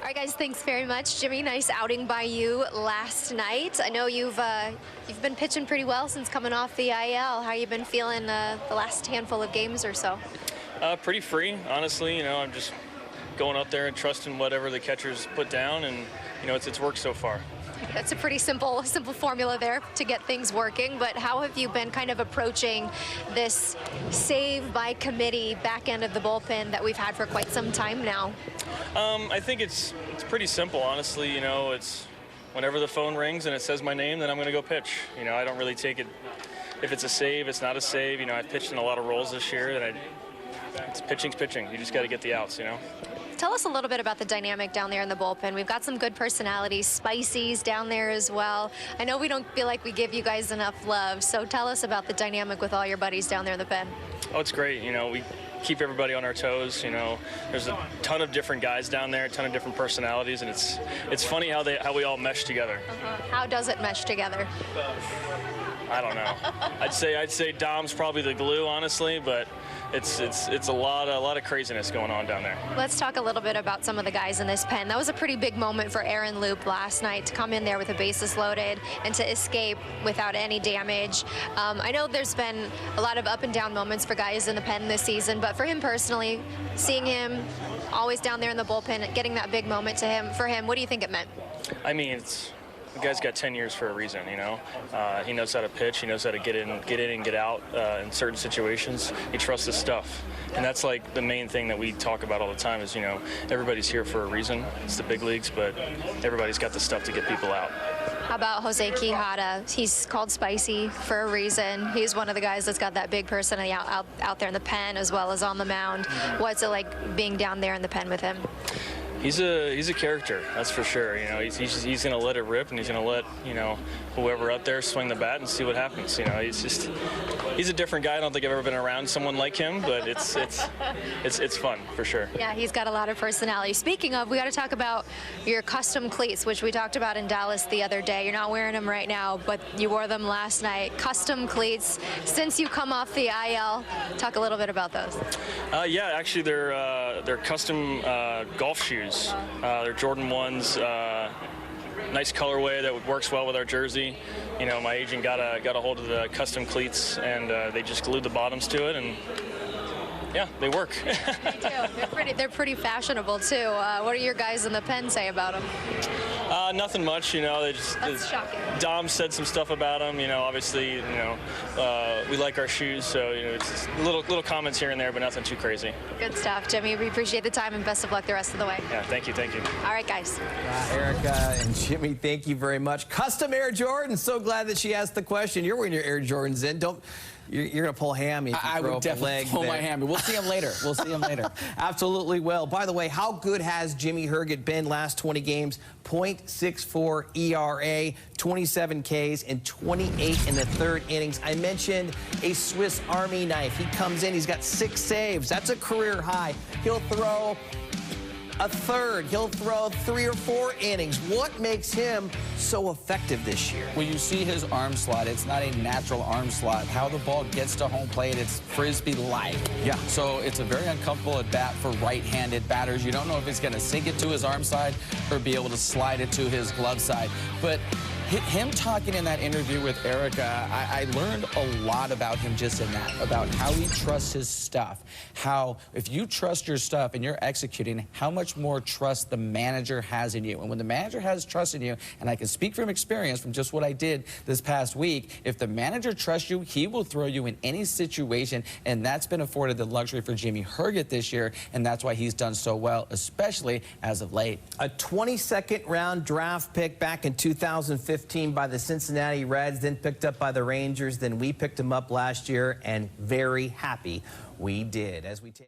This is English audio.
right, guys, thanks very much. Jimmy, nice outing by you last night. I know you've been pitching pretty well since coming off the IL. How you been feeling the last handful of games or so? Pretty free, honestly. You know, I'm just going up there and trusting whatever the catchers put down, and you know, it's worked so far. That's a pretty simple formula there to get things working, but how have you been kind of approaching this save by committee back end of the bullpen that we've had for quite some time now? I think it's pretty simple, honestly. You know, it's whenever the phone rings and it says my name, then I'm going to go pitch. You know, I don't really take it if it's a save, it's not a save. You know, I've pitched in a lot of roles this year, and it's pitching's pitching. You just got to get the outs, you know. Tell us a little bit about the dynamic down there in the bullpen. We've got some good personalities, Spicy's down there as well. I know we don't feel like we give you guys enough love, so tell us about the dynamic with all your buddies down there in the pen. Oh, it's great. You know, we keep everybody on our toes. You know, there's a ton of different guys down there, a ton of different personalities, and it's funny how we all mesh together. How does it mesh together? I don't know. I'd say Dom's probably the glue, honestly, but it's a lot of craziness going on down there. Let's talk a little bit about some of the guys in this pen. That was a pretty big moment for Aaron Loop last night to come in there with the bases loaded and to escape without any damage. I know there's been a lot of up and down moments for guys in the pen this season, but for him personally, seeing him always down there in the bullpen, getting that big moment for him, what do you think it meant? I mean, the guy's got 10 years for a reason, you know. He knows how to pitch. He knows how to get in and get out in certain situations. He trusts his stuff. And that's like the main thing that we talk about all the time is, you know, everybody's here for a reason. It's the big leagues, but everybody's got the stuff to get people out. How about Jose Quijada? He's called Spicy for a reason. He's one of the guys that's got that big personality out there in the pen as well as on the mound. What's it like being down there in the pen with him? He's a character, that's for sure. You know, he's going to let it rip, and he's going to let, you know, whoever out there swing the bat and see what happens. You know, he's a different guy. I don't think I've ever been around someone like him, but it's fun for sure. Yeah, he's got a lot of personality. Speaking of, we got to talk about your custom cleats, which we talked about in Dallas the other day. You're not wearing them right now, but you wore them last night. Custom cleats. Since you come off the IL, talk a little bit about those. Yeah, actually, they're custom golf shoes. They're Jordan 1s, nice colorway that works well with our jersey. You know, my agent got a hold of the custom cleats, and they just glued the bottoms to it, and yeah, they work. They do. They're pretty fashionable too. What do your guys in the pen say about them? Nothing much, you know. That's shocking. Dom said some stuff about them. You know, obviously, you know, we like our shoes, so you know, it's just little comments here and there, but nothing too crazy. Good stuff, Jimmy. We appreciate the time and best of luck the rest of the way. Yeah, thank you. All right, guys. Erica and Jimmy, thank you very much. Custom Air Jordan. So glad that she asked the question. You're wearing your Air Jordans in. You're going to pull hammy if you I throw would up a definitely leg pull there. my hammy. We'll see him later. We'll see him later. Absolutely will. By the way, how good has Jimmy Herget been last 20 games? .64 ERA, 27 Ks, and 28 in the third innings. I mentioned a Swiss Army knife. He comes in, he's got 6 saves. That's a career high. He'll throw a third. He'll throw 3 or 4 innings. What makes him so effective this year? When you see his arm slot, it's not a natural arm slot. How the ball gets to home plate, it's Frisbee-like. Yeah. So it's a very uncomfortable at bat for right-handed batters. You don't know if it's going to sink it to his arm side or be able to slide it to his glove side. But him talking in that interview with Erica, I learned a lot about him just in that, about how he trusts his stuff. How, if you trust your stuff and you're executing, how much more trust the manager has in you. And when the manager has trust in you, and I can speak from experience from just what I did this past week, if the manager trusts you, he will throw you in any situation, and that's been afforded the luxury for Jimmy Herget this year, and that's why he's done so well, especially as of late. A 22nd round draft pick back in 2015 by the Cincinnati Reds, then picked up by the Rangers, then we picked him up last year, and very happy we did. As we take